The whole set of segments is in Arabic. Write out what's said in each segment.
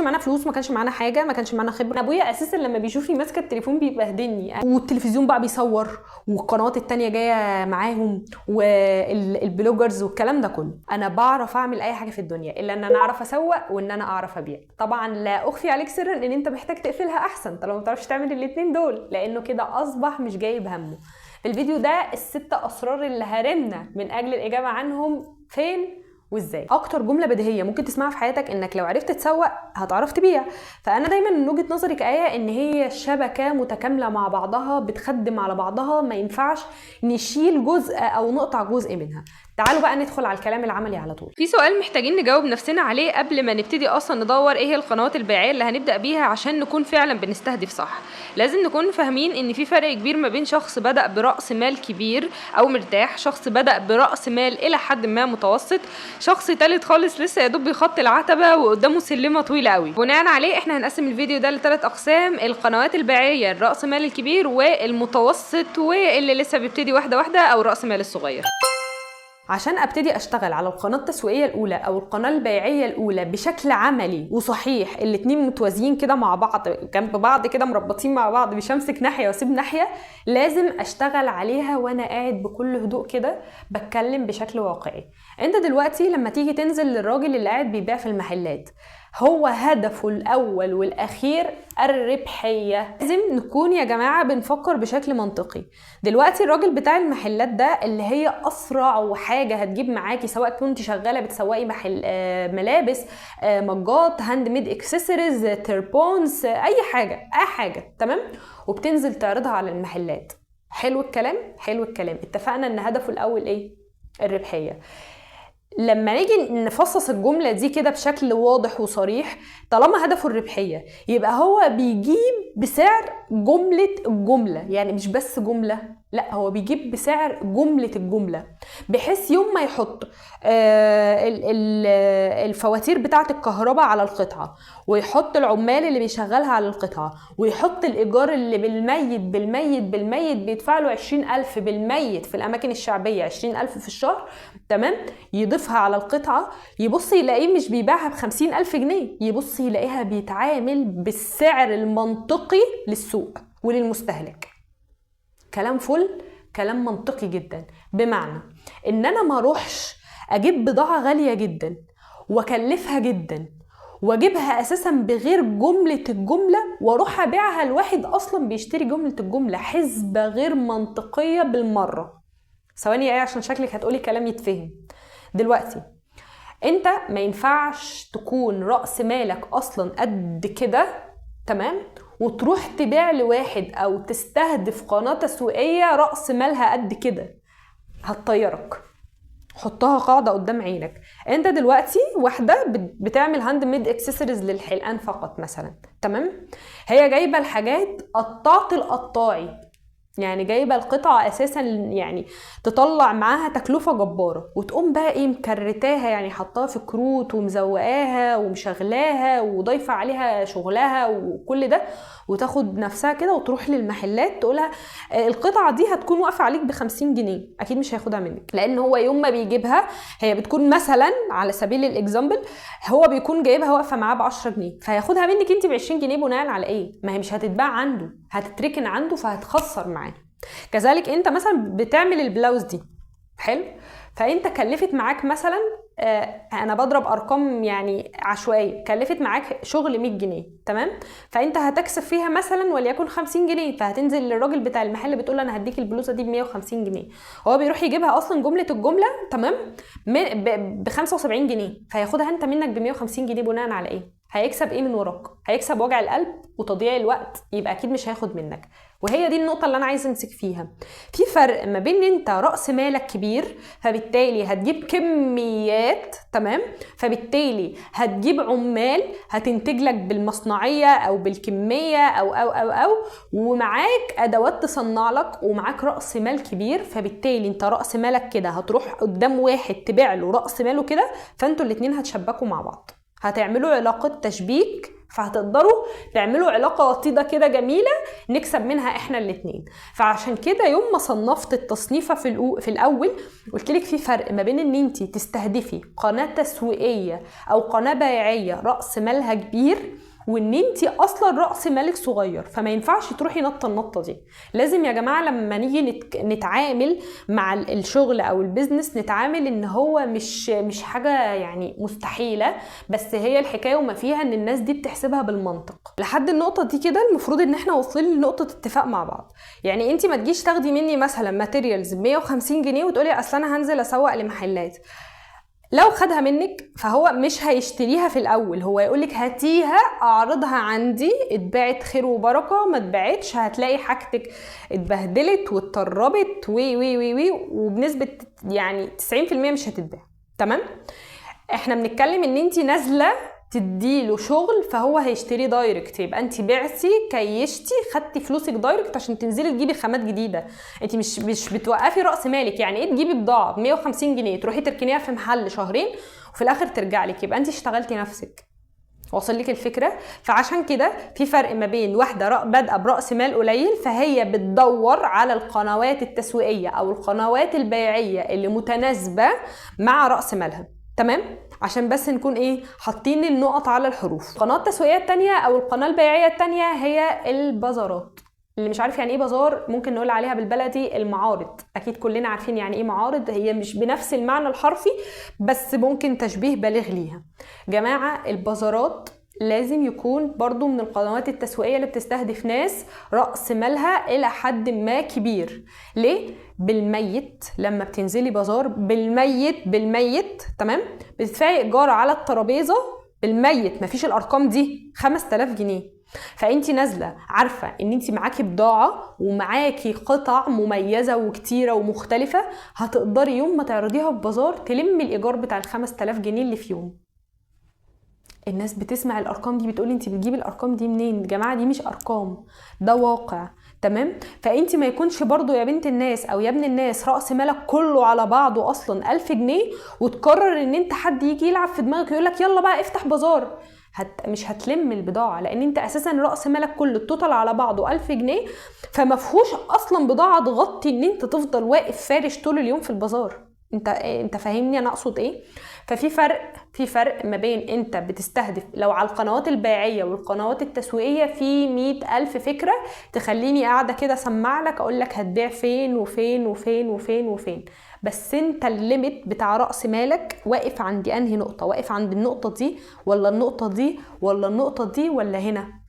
معانا فلوس، ما كانش معانا حاجه، ما كانش معانا خبره. ابويا اساسا لما بيشوفني ماسكه التليفون بيبهدلني، والتلفزيون بقى بيصور والقنوات التانية جايه معاهم والبلوجرز والكلام ده كله. انا بعرف اعمل اي حاجه في الدنيا الا ان انا اعرف اسوق وان انا اعرف ابيع. طبعا لا اخفي عليك سرا ان انت محتاج تقفلها احسن طالما ما بتعرفش تعمل الاثنين دول، لانه كده اصبح مش جايب همه. في الفيديو ده ال6 اسرار اللي هرمنا من اجل الاجابه عنهم فين وازاي. اكتر جمله بديهيه ممكن تسمعها في حياتك انك لو عرفت تسوق هتعرف تبيع. فانا دايما من وجهه نظري كآية ان هي شبكه متكامله مع بعضها بتخدم على بعضها، ما ينفعش نشيل جزء او نقطع جزء منها. تعالوا بقى ندخل على الكلام العملي على طول. في سؤال محتاجين نجاوب نفسنا عليه قبل ما نبتدي اصلا ندور ايه هي القنوات البيعيه اللي هنبدا بيها عشان نكون فعلا بنستهدف صح. لازم نكون فاهمين ان في فرق كبير ما بين شخص بدا براس مال كبير او مرتاح، شخص بدا براس مال الى حد ما متوسط، شخص تالت خالص لسه يا دوب بيخط العتبه وقدامه سلمه طويله قوي. بناء عليه احنا هنقسم الفيديو ده ل3 اقسام: القنوات البيعيه الراس مال الكبير والمتوسط واللي لسه بيبتدي واحده واحده او راس مال الصغير. عشان ابتدي اشتغل على القناه التسويقيه الاولى او القناه البيعيه الاولى بشكل عملي وصحيح، الاتنين متوازيين كده مع بعض جنب بعض كده مربطين مع بعض، مش همسك ناحيه واسيب ناحيه، لازم اشتغل عليها وانا قاعد بكل هدوء كده بتكلم بشكل واقعي. انت دلوقتي لما تيجي تنزل للراجل اللي قاعد بيبيع في المحلات، هو هدفه الاول والاخير الربحيه. لازم نكون يا جماعه بنفكر بشكل منطقي. دلوقتي الراجل بتاع المحلات ده اللي هي اسرع حاجه هتجيب معاكي، سواء كنت شغاله بتسوقي محل ملابس، مجات، هاند ميد اكسسوارز، تربونز، اي حاجه تمام، وبتنزل تعرضها على المحلات. حلو الكلام، حلو الكلام. اتفقنا ان هدفه الاول ايه؟ الربحيه. لما نيجي نفصص الجملة دي كده بشكل واضح وصريح، طالما هدفه الربحية يبقى هو بيجيب بسعر الجملة، يعني مش بس جملة، لا هو بيجيب بسعر جملة الجملة، بحيث يوم ما يحط الفواتير بتاعة الكهرباء على القطعة، ويحط العمال اللي بيشغلها على القطعة، ويحط الإيجار اللي بالميت بيدفع له 20,000 بالميت في الأماكن الشعبية، 20,000 في الشهر تمام، يضيفها على القطعة، يبص يلاقيه مش بيباعها ب50,000 جنيه، يبص يلاقيها بيتعامل بالسعر المنطقي للسوق وللمستهلك. كلام فل، كلام منطقي جدا. بمعنى ان انا ما اروحش اجيب بضاعة غالية جدا واكلفها جدا واجيبها اساسا بغير جملة الجملة واروح ابيعها لواحد اصلا بيشتري جملة الجملة. حسبة غير منطقية بالمرة. ثواني ايه عشان شكلك هتقولي كلام يتفهم. دلوقتي انت ما ينفعش تكون رأس مالك اصلا قد كده تمام، وتروح تبيع لواحد او تستهدف قناة تسويقية رأس مالها قد كده، هتطيرك. حطها قاعدة قدام عينك. انت دلوقتي واحدة بتعمل هاند ميد اكسسوارز للحلقان فقط مثلا تمام، هي جايبة الحاجات قطعت القطاعي، يعني جايبه القطعه اساسا يعني تطلع معاها تكلفه جباره، وتقوم بقى ايه مكرتاها، يعني حطاها في كروت ومزوقاها ومشغلاها وضايفه عليها شغلها وكل ده، وتاخد نفسها كده وتروح للمحلات تقولها القطعه دي هتكون واقفه عليك ب50 جنيه. اكيد مش هياخدها منك، لان هو يوم ما بيجيبها هي بتكون مثلا على سبيل الاكزامبل هو بيكون جايبها واقفه معاه ب10 جنيه، فهياخدها منك انت ب20 جنيه بناء على ايه؟ ما هي مش هتتباع عنده، هتتركن عنده فهتخسر معاه. كذلك انت مثلا بتعمل البلاوز دي حلو، فانت كلفت معاك مثلا انا بضرب ارقام يعني عشوائيه، كلفت معاك شغل 100 جنيه تمام، فانت هتكسب فيها مثلا وليكن 50 جنيه، فهتنزل للراجل بتاع المحل بتقول له انا هديك البلوزه دي ب 150 جنيه، هو بيروح يجيبها اصلا جمله الجمله تمام ب 75 جنيه، فياخدها انت منك ب 150 جنيه بناء على ايه؟ هيكسب ايه من وراك؟ هيكسب وجع القلب وتضييع الوقت، يبقى اكيد مش هياخد منك. وهي دي النقطة اللي أنا عايزة أمسك فيها. في فرق ما بين أنت رأس مالك كبير فبالتالي هتجيب كميات تمام، فبالتالي هتجيب عمال هتنتج لك بالمصنعية أو بالكمية أو ومعاك أدوات تصنع لك، ومعاك رأس مال كبير، فبالتالي أنت رأس مالك كده هتروح قدام واحد تبيع له رأس ماله كده، فأنتوا الاتنين هتشبكوا مع بعض، هتعملوا علاقة تشبيك فهتقدروا تعملوا علاقة وطيدة كده جميلة نكسب منها احنا الاتنين. فعشان كده يوم ما صنفت التصنيفة في الأول قلت لك في فرق ما بين ان انت تستهدفي قناة تسويقية أو قناة بيعية رأس مالها كبير، وان انت اصلا رأس مالك صغير. فما ينفعش تروحي النطة دي. لازم يا جماعة لما نيجي نتعامل مع الشغل او البيزنس نتعامل ان هو مش حاجة يعني مستحيلة، بس هي الحكاية وما فيها ان الناس دي بتحسبها بالمنطق. لحد النقطة دي كده المفروض ان احنا واصلين لنقطة اتفاق مع بعض. يعني انت ما تجيش تاخدي مني مثلا ماتيريالز ب 150 جنيه وتقولي اصل انا هنزل اسوق لمحلات. لو خدها منك فهو مش هيشتريها في الاول، هو يقولك هاتيها اعرضها عندي، اتباعت خير وبركه، ما اتباعتش هتلاقي حاجتك اتبهدلت واتطربت وي وي وي وي، وبنسبه يعني 90% مش هتتباع. تمام؟ احنا بنتكلم ان انتي نازله تديله شغل فهو هيشتري دايركت، يبقى انت بعتي كيشتي خدتي فلوسك دايركت عشان تنزلي تجيبي خامات جديده. انت مش بتوقفي راس مالك. يعني ايه تجيبي بضاعه ب 150 جنيه تروحي تركنيها في محل شهرين وفي الاخر ترجع لك؟ يبقى انت اشتغلتي نفسك. واصل لك الفكره؟ فعشان كده في فرق ما بين واحده بادئه براس مال قليل فهي بتدور على القنوات التسويقيه او القنوات البيعيه اللي متناسبه مع راس مالها. تمام؟ عشان بس نكون حاطين النقط على الحروف. القناه التسويقيه الثانيه او القناه البيعيه الثانيه هي البازارات. اللي مش عارف يعني ايه بازار ممكن نقول عليها بالبلدي المعارض. اكيد كلنا عارفين يعني ايه معارض، هي مش بنفس المعنى الحرفي بس ممكن تشبيه بالغ ليها. جماعه البازارات لازم يكون برضو من القنوات التسويقية اللي بتستهدف ناس رأس مالها إلى حد ما كبير. ليه؟ بالميت لما بتنزلي بازار بالميت تمام؟ بتدفعي إيجار على الترابيزة بالميت، مفيش الأرقام دي، 5000 جنيه. فأنتي نازلة عارفة إن أنتي معاكي بضاعة ومعاكي قطع مميزة وكتيرة ومختلفة، هتقدري يوم ما تعرضيها في بازار تلمي الإيجار بتاع 5000 جنيه اللي في يوم. الناس بتسمع الارقام دي بتقول انت بتجيبي الارقام دي منين؟ يا جماعه دي مش ارقام، ده واقع. تمام؟ فانت ما يكونش برضو يا بنت الناس او يا ابن الناس راس مالك كله على بعضه اصلا 1000 جنيه وتقرر ان انت حد يجي يلعب في دماغك يقول لك يلا بقى افتح بازار. مش هتلم البضاعه لان انت اساسا راس مالك كله التوتال على بعضه 1000 جنيه، فما فيهوش اصلا بضاعه تغطي ان انت تفضل واقف فارش طول اليوم في البازار. انت فاهمني انا اقصد ايه؟ ففي فرق ما بين انت بتستهدف لو على القنوات البيعية والقنوات التسويقية في 100,000 فكرة تخليني قاعدة كده اسمع لك اقول لك هتبيع فين وفين وفين وفين وفين، بس انت الليميت بتاع رأس مالك واقف عند انهي نقطة؟ واقف عند النقطة دي ولا النقطة دي ولا النقطة دي ولا هنا؟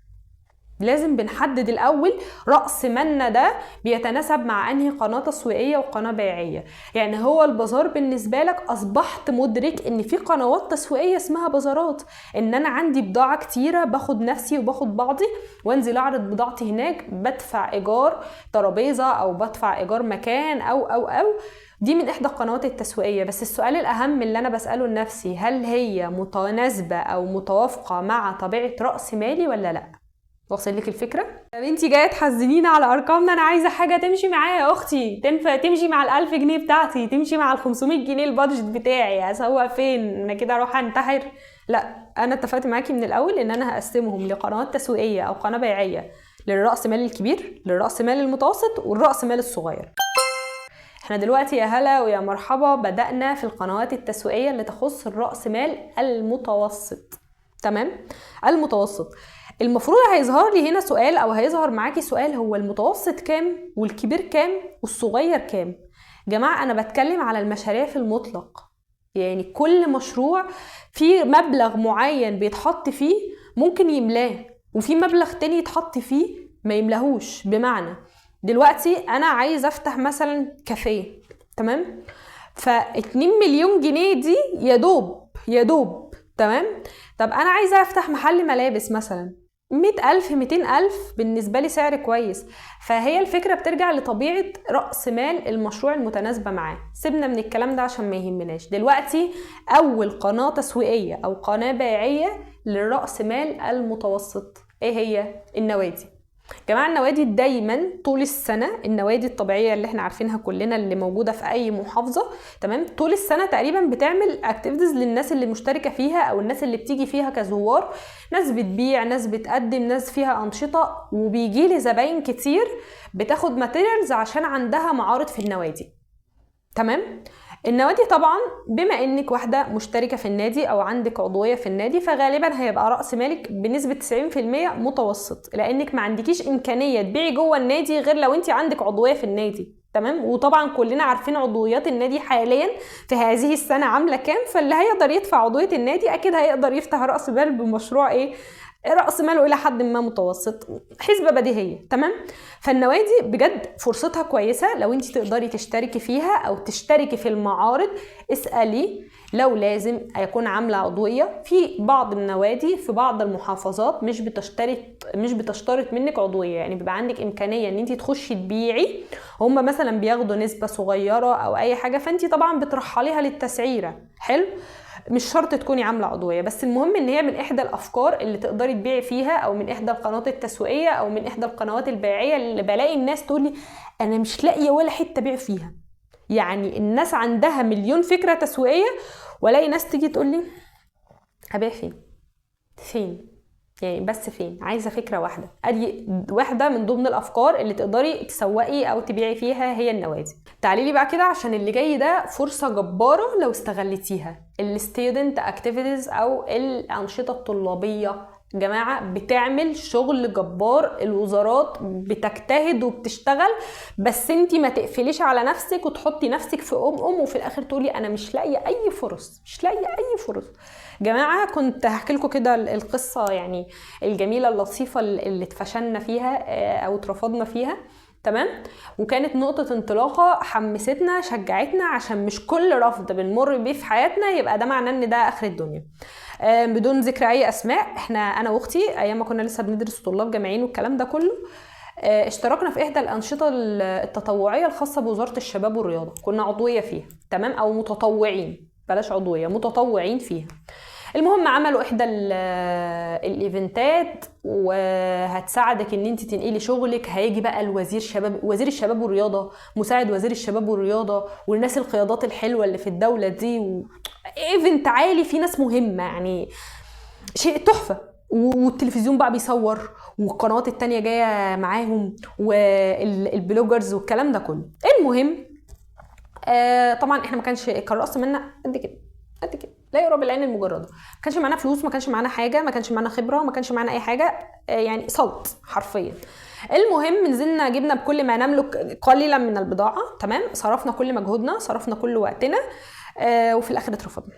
لازم بنحدد الاول رأس مالنا ده بيتناسب مع انهي قناة تسويقية وقناة بيعية. يعني هو البازار بالنسبة لك اصبحت مدرك ان في قنوات تسويقية اسمها بازارات، ان انا عندي بضاعة كتيرة باخد نفسي وباخد بعضي وانزل اعرض بضاعتي هناك، بدفع ايجار ترابيزة او بدفع ايجار مكان او دي من احدى القنوات التسويقية. بس السؤال الاهم اللي انا بسأله لنفسي، هل هي متناسبة او متوافقة مع طبيعة رأس مالي ولا لا؟ واصل لك الفكره؟ طب انتي جايه تحزنيني على ارقامنا، انا عايزه حاجه تمشي معايا يا اختي، تنفع تمشي مع ال1000 جنيه بتاعتي، تمشي مع ال500 جنيه البادجت بتاعي، اسوق فين؟ انا كده اروح انتحر؟ لا، انا اتفقت معاكي من الاول ان انا هقسمهم لقنوات تسويقيه او قناه بيعيه للراس مال الكبير، للراس مال المتوسط، والراس مال الصغير. احنا دلوقتي يا هلا ويا مرحبا بدأنا في القنوات التسويقيه اللي تخص الراس مال المتوسط. تمام؟ المتوسط المفروض هيظهر لي هنا سؤال او هيظهر معاكي سؤال، هو المتوسط كام والكبير كام والصغير كام؟ جماعة انا بتكلم على المشاريع في المطلق. يعني كل مشروع في مبلغ معين بيتحط فيه ممكن يملاه، وفي مبلغ تاني يتحط فيه ما يملاهوش. بمعنى دلوقتي انا عايز افتح مثلا كافيه، تمام؟ ف2 مليون جنيه دي يا دوب تمام؟ طب انا عايزه افتح محل ملابس مثلا، 100,000 200,000 بالنسبة لي سعر كويس. فهي الفكرة بترجع لطبيعة رأس مال المشروع المتناسبة معاه. سيبنا من الكلام ده عشان ما يهمناش دلوقتي. أول قناة تسويقية أو قناة بيعية للرأس مال المتوسط ايه هي؟ النوادي. جماعة النوادي دايما طول السنة، النوادي الطبيعية اللي احنا عارفينها كلنا اللي موجودة في اي محافظة، تمام، طول السنة تقريبا بتعمل اكتيفيتيز للناس اللي مشتركة فيها او الناس اللي بتيجي فيها كزوار، ناس بتبيع، ناس بتقدم، ناس فيها انشطة، وبيجي لي زباين كتير بتاخد ماتيريالز عشان عندها معارض في النوادي. تمام. النوادي طبعا بما انك واحدة مشتركة في النادي او عندك عضوية في النادي، فغالبا هيبقى رأس مالك بنسبة 90% متوسط، لانك ما عندكيش امكانية تبيعي جوه النادي غير لو انت عندك عضوية في النادي. تمام. وطبعا كلنا عارفين عضويات النادي حاليا في هذه السنة عاملة كام، فاللي هيقدر يدفع عضوية النادي اكيد هيقدر يفتح رأس مال بمشروع رأس ماله إلى حد ما متوسط، حسبة بديهية. تمام. فالنوادي بجد فرصتها كويسة لو انت تقدري تشتركي فيها او تشتركي في المعارض. اسألي لو لازم يكون عاملة عضوية في بعض النوادي في بعض المحافظات، مش بتشترط منك عضوية، يعني بيبقى عندك إمكانية ان انت تخشي تبيعي، هم مثلا بياخدوا نسبة صغيرة او اي حاجة، فانت طبعا بترحليها للتسعيرة. حلو. مش شرط تكوني عامله عضويه، بس المهم ان هي من احدى الافكار اللي تقدري تبيعي فيها، او من احدى القنوات التسويقيه، او من احدى القنوات البيعيه اللي بلاقي الناس تقول لي انا مش لاقيه ولا حته بيع فيها. يعني الناس عندها مليون فكره تسويقيه، والاقي ناس تيجي تقول لي ابيع فين يعني، بس فين؟ عايزه فكره واحده. ادي واحده من ضمن الافكار اللي تقدري تسوقي او تبيعي فيها هي النوادي. تعالي لي بقى كده عشان اللي جاي ده فرصه جباره لو استغلتيها. الستودنت اكتيفيتيز او الانشطه الطلابيه جماعه بتعمل شغل جبار، الوزارات بتجتهد وبتشتغل، بس انتي ما تقفليش على نفسك وتحطي نفسك في وفي الاخر تقولي انا مش لاقيه اي فرص، مش لاقيه اي فرص. جماعه كنت هحكي لكم كده القصه يعني الجميله اللطيفه اللي اتفشلنا فيها او اترفضنا فيها. تمام. وكانت نقطة انطلاقة حمستنا شجعتنا، عشان مش كل رفض بنمر بيه في حياتنا يبقى ده معناه ان ده اخر الدنيا. بدون ذكر اي اسماء، انا واختي ايام ما كنا لسه بندرس طلاب جامعيين والكلام ده كله، اشتركنا في احدى الانشطة التطوعية الخاصة بوزارة الشباب والرياضة، كنا عضوية فيها. تمام. او متطوعين، بلاش عضوية، متطوعين فيها. المهم عملوا احدى الايفنتات وهتساعدك ان انت تنقلي شغلك. هيجي بقى وزير الشباب والرياضه، مساعد وزير الشباب والرياضه، والناس القيادات الحلوه اللي في الدوله دي، ايفنت عالي فيه ناس مهمه، يعني شيء تحفه. والتلفزيون بقى بيصور، والقنوات التانية جايه معاهم، والبلوجرز والكلام ده كله. المهم طبعا احنا كان رأس مالنا قد كده لا يقرب العين المجرده. ما كانش معانا فلوس، ما كانش معانا حاجه، ما كانش معانا خبره، ما كانش معانا اي حاجه، يعني صلت حرفيا. المهم نزلنا جبنا بكل ما نملك قليلا من البضاعه. تمام. صرفنا كل مجهودنا، صرفنا كل وقتنا، وفي الاخر اترفضنا.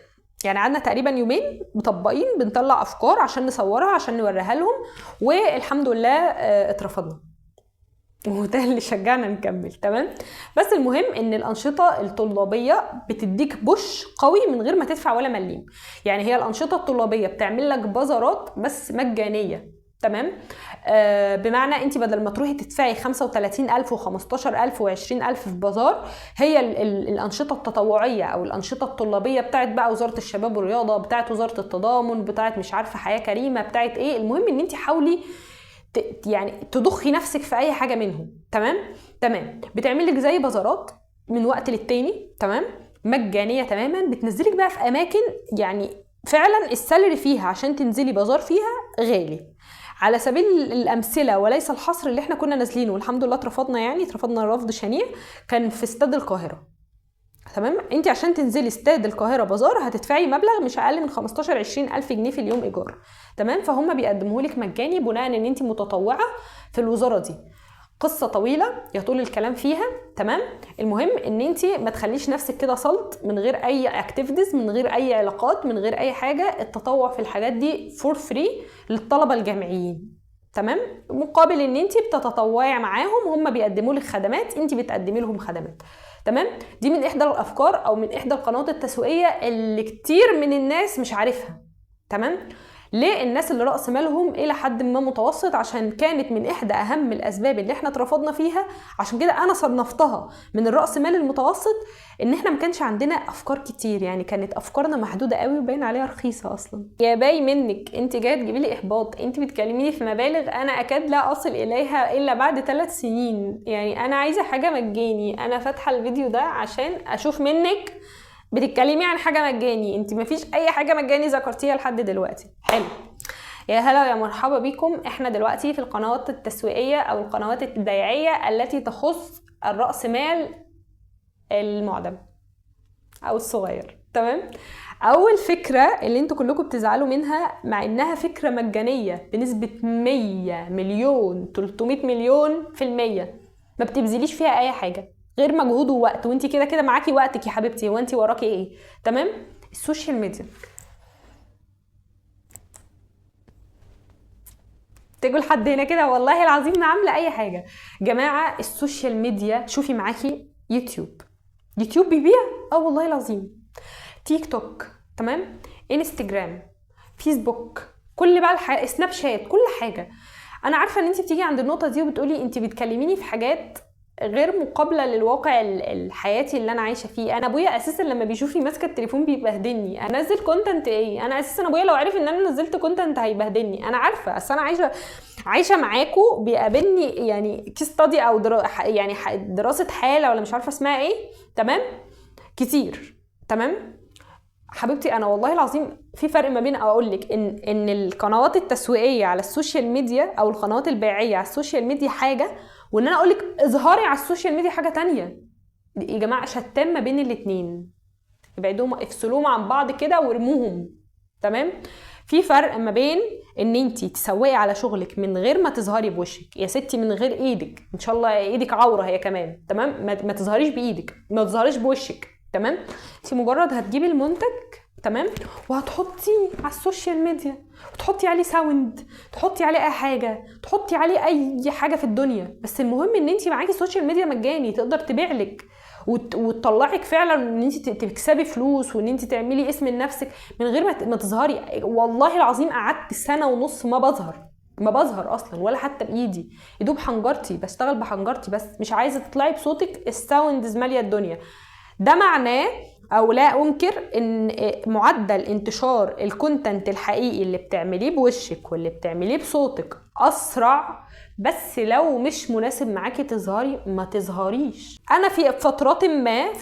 يعني قعدنا تقريبا يومين مطبقين بنطلع افكار عشان نصورها عشان نوريها لهم، والحمد لله اترفضنا، وده اللي شجعنا نكمل. تمام. بس المهم ان الانشطه الطلابيه بتديك بوش قوي من غير ما تدفع ولا مليم. يعني هي الانشطه الطلابيه بتعمل لك بازارات بس مجانيه. تمام. بمعنى انت بدل ما تروحي تدفعي 35,000 و15,000 و20,000 في بازار، هي الانشطه التطوعيه او الانشطه الطلابيه بتاعت بقى وزاره الشباب والرياضه، بتاعت وزاره التضامن، بتاعت مش عارفه حياه كريمه، بتاعت المهم ان انت حاولي يعني تضخي نفسك في اي حاجه منهم. تمام. بتعمل لك زي بازارات من وقت للتاني. تمام. مجانيه تماما، بتنزلك بقى في اماكن يعني فعلا السالري فيها عشان تنزلي بازار فيها غالي. على سبيل الامثله وليس الحصر، اللي احنا كنا نازلينه والحمد لله اترفضنا رفض شنيع، كان في استاد القاهره. تمام. انت عشان تنزلي استاد القاهره بازار هتدفعي مبلغ مش اقل من 15-20 الف جنيه في اليوم ايجار. تمام. فهم بيقدموه لك مجاني بناء ان انت متطوعه في الوزاره دي. قصه طويله يطول الكلام فيها. تمام. المهم ان انت ما تخليش نفسك كده صلت من غير اي اكتيفيتيز، من غير اي علاقات، من غير اي حاجه. التطوع في الحاجات دي فور فري للطلبه الجامعيين. تمام. مقابل ان انت بتتطوعي معاهم، هم بيقدموا لك خدمات، انت بتقدمي لهم خدمات. تمام. دي من احدى الافكار او من احدى القنوات التسويقيه اللي كتير من الناس مش عارفها. تمام. ليه الناس اللي رأس مالهم الى حد ما متوسط؟ عشان كانت من احدى اهم الاسباب اللي احنا اترفضنا فيها. عشان كده انا صنفتها من الرأس مال المتوسط، ان احنا ما كانش عندنا افكار كتير، يعني كانت افكارنا محدوده قوي وباين عليها رخيصه اصلا. يا باي منك انت جايه تجيبي لي احباط، انت بتكلميني في مبالغ انا اكاد لا اصل اليها الا بعد 3 سنين. يعني انا عايزه حاجه مجاني، انا فاتحه الفيديو ده عشان اشوف منك بتتكلمي عن حاجه مجاني. انت مفيش اي حاجه مجاني ذكرتيها لحد دلوقتي. حلو، يا هلا ويا مرحبا بكم. احنا دلوقتي في القنوات التسويقيه او القنوات البيعيه التي تخص الرأس مال المعدم او الصغير. تمام. اول فكره اللي انتوا كلكم بتزعلوا منها، مع انها فكره مجانيه بنسبه 100 مليون 300 مليون في المية، ما بتبذليش فيها اي حاجه غير مجهود ووقت، وانت كده كده معاكي وقتك يا حبيبتي، وانت وراكي ايه؟ تمام. السوشيال ميديا. تيجوا لحد هنا كده والله العظيم ما عامله اي حاجه. جماعه السوشيال ميديا، شوفي معاكي يوتيوب بيبيع، والله العظيم. تيك توك، تمام، انستجرام، فيسبوك، كل بقى سناب شات، كل حاجه. انا عارفه ان انت بتيجي عند النقطه دي وبتقولي انت بتكلميني في حاجات غير مقابله للواقع الحياتي اللي انا عايشه فيه. انا ابويا اساسا لما بيشوفني ماسكه التليفون بيبهدلني. انزل كونتنت ايه؟ انا اساسا ابويا لو عرف ان انا نزلت كونتنت هيبهدلني. انا عارفه، اصل انا عايشه معاكم، بيقابلني يعني كيس ستادي او يعني دراسه حاله ولا مش عارفه اسمها ايه، تمام، كتير. تمام حبيبتي، انا والله العظيم في فرق ما بين اقول لك ان القنوات التسويقيه على السوشيال ميديا او القنوات البيعيه على السوشيال ميديا حاجه، وان انا اقول لك اظهاري على السوشيال ميديا حاجه تانية. يا جماعه شتان ما بين الاثنين، ابعدوهم، افصلوهم عن بعض كده وارموهم. تمام. في فرق ما بين ان انتي تسوقي على شغلك من غير ما تظهري بوشك يا ستي، من غير ايدك، ان شاء الله ايدك عوره هي كمان، تمام، ما تظهريش بايدك، ما تظهريش بوشك، تمام. انتي مجرد هتجيبي المنتج، تمام، وهتحطيه على السوشيال ميديا، وتحطي عليه ساوند، تحطي عليه اي حاجه، تحطي عليه اي حاجه في الدنيا، بس المهم ان انتي معاكي السوشيال ميديا مجاني تقدر تبيعلك وتطلعك فعلا ان انت تكسبي فلوس، وان انت تعملي اسم لنفسك من غير ما تظهري. والله العظيم قعدت 1.5 سنة ما بظهر اصلا ولا حتى بايدي، يدوب حنجرتي، بشتغل بحنجرتي بس، مش عايزه تطلعي بصوتك، الساوندز ماليه الدنيا. ده معناه او لا انكر ان معدل انتشار الكونتنت الحقيقي اللي بتعمليه بوشك واللي بتعمليه بصوتك اسرع، بس لو مش مناسب معاكي تظهري ما تظهريش. انا في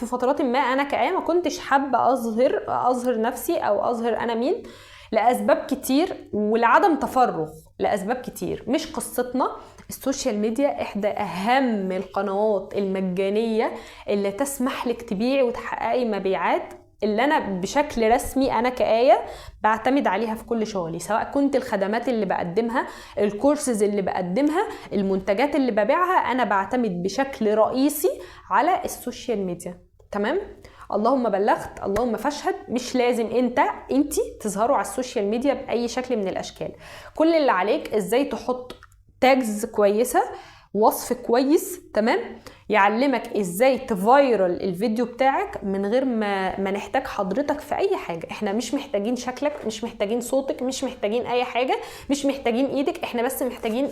فترات ما انا كآية ما كنتش حابه اظهر نفسي او اظهر انا مين، لاسباب كتير ولعدم تفرغ، لاسباب كتير مش قصتنا. السوشيال ميديا احدى اهم القنوات المجانيه اللي تسمح لك تبيعي وتحققي مبيعات، اللي انا بشكل رسمي انا كآية بعتمد عليها في كل شغلي، سواء كنت الخدمات اللي بقدمها، الكورسز اللي بقدمها، المنتجات اللي ببيعها، انا بعتمد بشكل رئيسي على السوشيال ميديا. تمام. اللهم بلغت، اللهم فاشهد. مش لازم انتي تظهروا على السوشيال ميديا باي شكل من الاشكال. كل اللي عليك ازاي تحط تاجز كويسه، وصف كويس، تمام، يعلمك ازاي تفايرل الفيديو بتاعك من غير ما نحتاج حضرتك في اي حاجه. احنا مش محتاجين شكلك، مش محتاجين صوتك، مش محتاجين اي حاجه، مش محتاجين ايدك، احنا بس محتاجين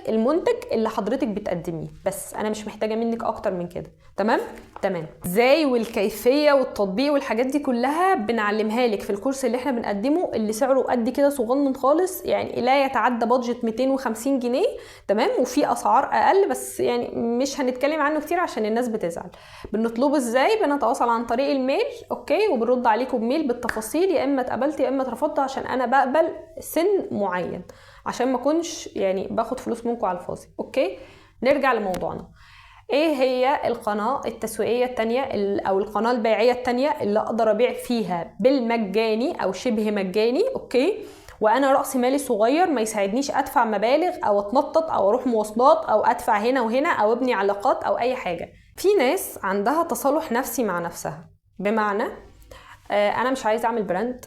المنتج اللي حضرتك بتقدميه، بس انا مش محتاجه منك اكتر من كده. تمام. ازاي والكيفيه والتطبيق والحاجات دي كلها بنعلمها لك في الكورس اللي احنا بنقدمه، اللي سعره قد كده صغنن خالص، يعني لا يتعدى بادجت 250 جنيه، تمام، وفي اسعار اقل بس يعني مش هنتكلم عنه كتير عشان الناس بتزعل. بنطلبه ازاي؟ بنتواصل عن طريق الميل، اوكي، وبنرد عليكم بميل بالتفاصيل، يا اما اتقبلت يا اما اترفضت، عشان انا بقبل سن معين، عشان ما اكونش يعني باخد فلوس منكم على الفاضي. اوكي، نرجع لموضوعنا. ايه هي القناة التسويقية التانية او القناة البيعية التانية اللي اقدر ابيع فيها بالمجاني او شبه مجاني، اوكي، وانا رأس مالي صغير ما يساعدنيش ادفع مبالغ او اتنطط او اروح مواصلات او ادفع هنا وهنا او ابني علاقات او اي حاجة؟ في ناس عندها تصالح نفسي مع نفسها، بمعنى انا مش عايزة اعمل براند،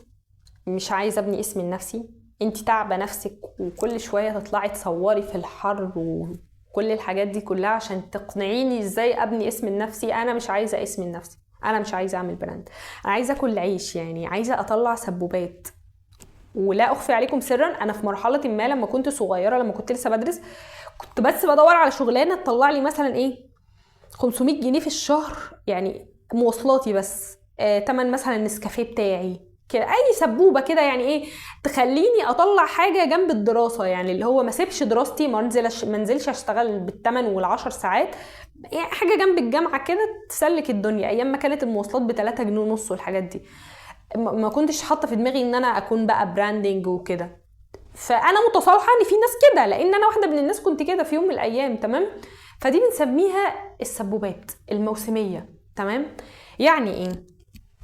مش عايزة ابني اسم لنفسي. انتي تعبة نفسك وكل شوية تطلعي تصوري في الحر وكل الحاجات دي كلها عشان تقنعيني ازاي ابني اسم لنفسي. انا مش عايزة اسم لنفسي، انا مش عايزه اعمل براند، انا عايزه اكل عيش، يعني عايزه اطلع سبوبات. ولا اخفي عليكم سرا، انا في مرحله ما لما كنت صغيره، لما كنت لسه بدرس، كنت بس بدور على شغلانه تطلع لي مثلا ايه 500 جنيه في الشهر، يعني مواصلاتي بس، تمن مثلا النسكافيه بتاعي كده، اي سبوبه كده يعني ايه تخليني اطلع حاجه جنب الدراسه، يعني اللي هو ما سيبش دراستي، ما انزلش اشتغل بالثمان والعشر ساعات، يعني حاجه جنب الجامعه كده تسلك الدنيا، ايام ما كانت المواصلات ب3 جنيه ونص والحاجات دي. ما كنتش حاطه في دماغي ان انا اكون بقى براندنج وكده. فانا متصالحه ان في ناس كده، لان انا واحده من الناس كنت كده في يوم من الايام. تمام. فدي بنسميها السبوبات الموسميه. تمام. يعني ايه؟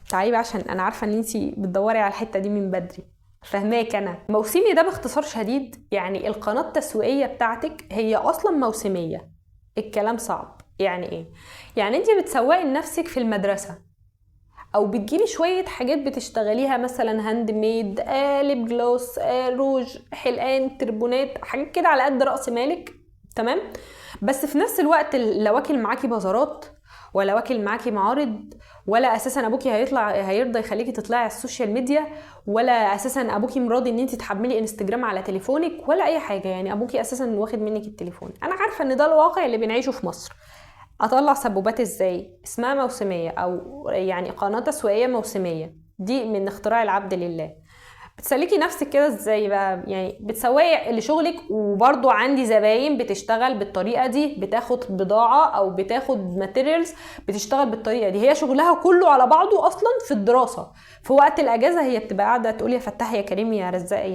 تعالي بقى، عشان انا عارفه ان انتي بتدوري على الحته دي من بدري، فهماك. انا موسمي ده باختصار شديد يعني القناه التسويقيه بتاعتك هي اصلا موسميه. الكلام صعب. يعني ايه؟ يعني انتي بتسوقي لنفسك في المدرسه، او بتجيبي شويه حاجات بتشتغليها، مثلا هاند ميد، ليب جلوس، روج، حلقان، تربونات، حاجات كده على قد راس مالك. تمام. بس في نفس الوقت لا واكل معاكي بازارات، ولا واكل معاكي معارض، ولا اساسا ابوكي هيرضى يخليكي تطلعي على السوشيال ميديا، ولا اساسا ابوكي مرضي ان انت تحملي انستجرام على تليفونك، ولا اي حاجه. يعني ابوكي اساسا واخد منك التليفون. انا عارفه ان ده الواقع اللي بنعيشه في مصر. اطلع سبوبات ازاي؟ اسمها موسميه، او يعني قناه تسويقيه موسميه. دي من اختراع العبد لله. بتسلكي نفسك كده ازاي بقى؟ يعني بتسوقي لشغلك، وبرضو عندي زباين بتشتغل بالطريقه دي، بتاخد بضاعه او بتاخد ماتيريالز بتشتغل بالطريقه دي، هي شغلها كله على بعضه اصلا في الدراسه. في وقت الاجازه هي بتبقى قاعده تقول يا فتاح يا كريم يا رزاق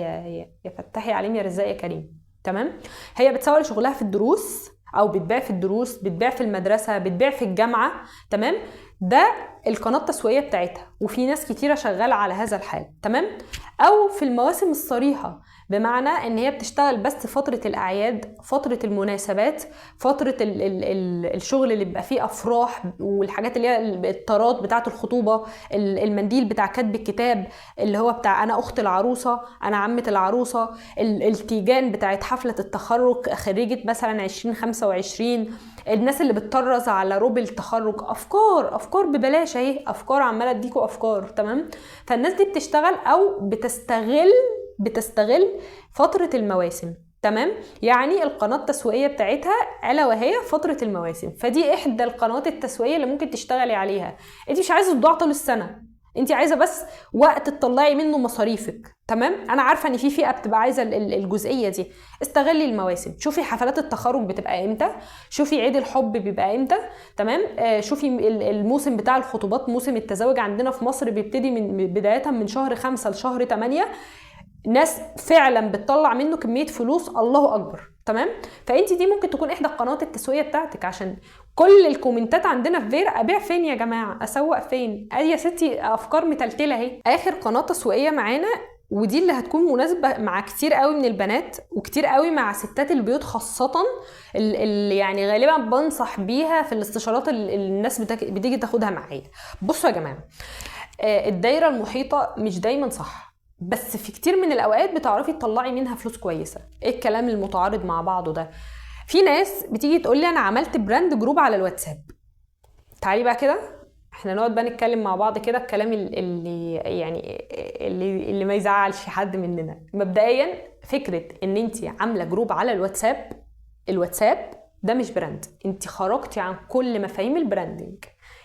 يا فتاح يا عليم يا رزاق يا كريم. تمام. هي بتسوق لشغلها في الدروس، او بتبيع في الدروس، بتبيع في المدرسه، بتبيع في الجامعه. تمام. ده القناه التسويقيه بتاعتها، وفي ناس كتيره شغاله على هذا الحال. تمام. او في المواسم الصريحه، بمعنى ان هي بتشتغل بس فتره الاعياد، فتره المناسبات، فتره الشغل اللي بيبقى فيه افراح، والحاجات اللي هي الطارات بتاعه الخطوبه، المنديل بتاع كتب الكتاب اللي هو بتاع انا اخت العروسه، انا عمه العروسه، التيجان بتاعه حفله التخرج خريجه مثلا 2025، الناس اللي بتطرز على روب التخرج. افكار ببلاش اهي، افكار عماله اديكوا افكار. تمام. فالناس دي بتشتغل او بتستغل فتره المواسم. تمام. يعني القناه التسويقيه بتاعتها الا وهي فتره المواسم. فدي احدى القنوات التسويقيه اللي ممكن تشتغلي عليها. انت مش عايزه تضيع طول السنه، انت عايزه بس وقت تطلعي منه مصاريفك. تمام. انا عارفه ان في فئه بتبقى عايزه الجزئيه دي. استغلي المواسم، شوفي حفلات التخرج بتبقى امتى، شوفي عيد الحب بيبقى امتى. تمام. شوفي الموسم بتاع الخطوبات، موسم التزاوج عندنا في مصر بيبتدي بدايه من شهر 5 لشهر 8. ناس فعلا بتطلع منه كميه فلوس الله اكبر. تمام. فانت دي ممكن تكون احدى القنوات التسويقيه بتاعتك، عشان كل الكومنتات عندنا في فيرا ابيع فين يا جماعه، اسوق فين؟ ادي يا ستي افكار متلتله اهي. اخر قناه تسويقيه معانا، ودي اللي هتكون مناسبه مع كتير قوي من البنات، وكتير قوي مع ستات البيوت خاصه، اللي يعني غالبا بنصح بيها في الاستشارات اللي الناس بتيجي تاخدها معايا. بصوا يا جماعه، الدايره المحيطه مش دايما صح، بس في كتير من الاوقات بتعرفي تطلعي منها فلوس كويسه. ايه الكلام المتعارض مع بعضه ده؟ في ناس بتيجي تقول لي انا عملت براند جروب على الواتساب. تعالي بقى كده احنا نقعد بقى نتكلم مع بعض كده الكلام اللي يعني اللي ما يزعلش حد مننا. مبدئيا فكره ان انت عامله جروب على الواتساب ده مش براند. انت خرجتي عن كل مفاهيم البراندنج،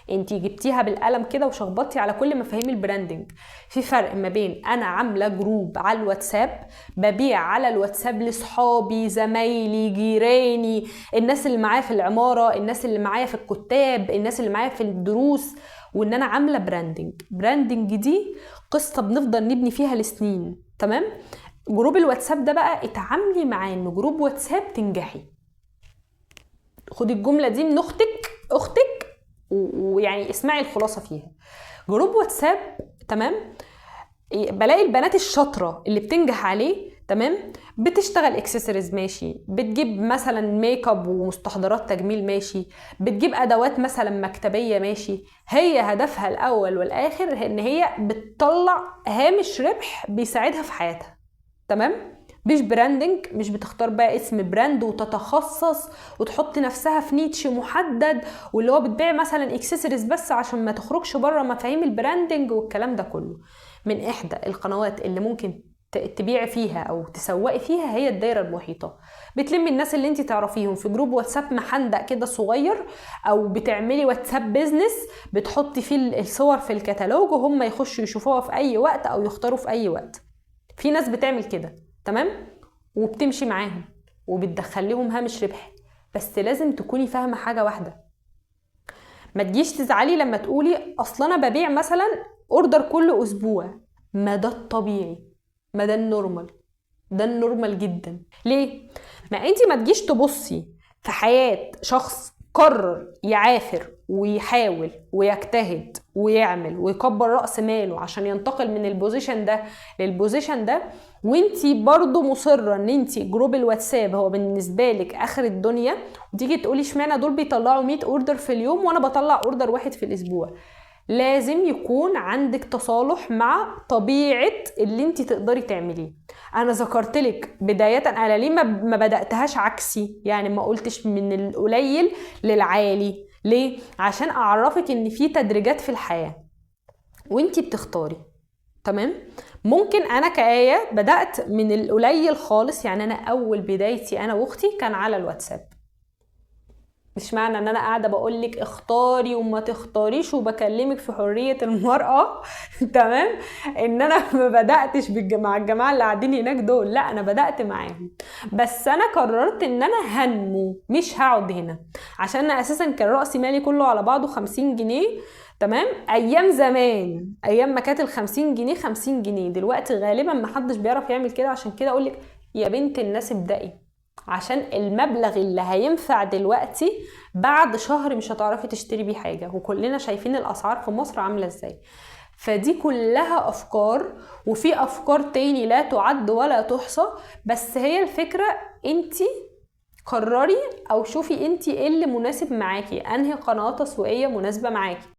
انت جبتيها بالقلم كده وشخبطتي على كل مفاهيم البراندنج. في فرق ما بين انا عامله جروب على الواتساب ببيع على الواتساب لاصحابي، زمايلي، جيراني، الناس اللي معايا في العماره، الناس اللي معايا في الكتاب، الناس اللي معايا في الدروس، وان انا عامله براندنج دي قصه بنفضل نبني فيها لسنين. تمام. جروب الواتساب ده بقى اتعاملي معاه انه جروب واتساب تنجحي. خدي الجمله دي من اختك ويعني اسمعي الخلاصه فيها. جروب واتساب، تمام، بلاقي البنات الشاطره اللي بتنجح عليه، تمام، بتشتغل اكسسوارز ماشي، بتجيب مثلا ميك اب ومستحضرات تجميل ماشي، بتجيب ادوات مثلا مكتبيه ماشي. هي هدفها الاول والاخر ان هي بتطلع هامش ربح بيساعدها في حياتها. تمام. مش براندنج، مش بتختار بقى اسم براند وتتخصص وتحط نفسها في نيتش محدد، واللي هو بتبيع مثلا اكسسوارز بس عشان ما تخرجش بره مفاهيم البراندنج والكلام ده كله. من احدى القنوات اللي ممكن تبيعي فيها او تسوقي فيها هي الدايره المحيطه. بتلمي الناس اللي انت تعرفيهم في جروب واتساب محندق كده صغير، او بتعملي واتساب بيزنس بتحطي فيه الصور في الكتالوج وهم يخشوا يشوفوها في اي وقت او يختاروا في اي وقت. في ناس بتعمل كده تمام وبتمشي معاهم وبتدخل لهم هامش ربح، بس لازم تكوني فاهمه حاجه واحده. ما تجيش تزعلي لما تقولي اصلا انا ببيع مثلا اوردر كل اسبوع. ما ده الطبيعي، ما ده النورمال، ده النورمال جدا. ليه؟ ما انتي ما تجيش تبصي في حياة شخص قرر يعافر ويحاول ويجتهد ويعمل ويكبر رأس ماله عشان ينتقل من البوزيشن ده للبوزيشن ده، وانتي برضو مصرة ان انتي جروب الواتساب هو بالنسبة لك اخر الدنيا، وتيجي تقولي اشمعنى دول بيطلعوا 100 اوردر في اليوم وانا بطلع اوردر واحد في الاسبوع. لازم يكون عندك تصالح مع طبيعة اللي انت تقدري تعمليه. انا ذكرتلك بداية انا ليه ما بدأتهاش عكسي، يعني ما قلتش من القليل للعالي. ليه؟ عشان اعرفك ان في تدريجات في الحياة وانت بتختاري. تمام؟ ممكن انا كآية بدأت من القليل خالص، يعني انا اول بدايتي انا واختي كان على الواتساب. مش معنى ان انا قاعده بقول لك اختاري وما تختاريش وبكلمك في حريه المراه تمام، ان انا ما بداتش مع الجماعه اللي قاعدين هناك دول، لا انا بدات معاهم، بس انا قررت ان انا هنمو مش هقعد هنا، عشان انا اساسا كان رأس مالي كله على بعضه 50 جنيه. تمام؟ ايام زمان، ايام ما كانت ال50 جنيه 50 جنيه، دلوقتي غالبا ما حدش بيعرف يعمل كده. عشان كده اقول لك يا بنت الناس ابدأي، عشان المبلغ اللي هينفع دلوقتي بعد شهر مش هتعرفي تشتري بيه حاجة، وكلنا شايفين الأسعار في مصر عاملة ازاي. فدي كلها أفكار، وفي أفكار تاني لا تعد ولا تحصى، بس هي الفكرة انتي قرري او شوفي انتي ايه اللي مناسب معاكي، انهي قناة تسويقية مناسبة معاكي.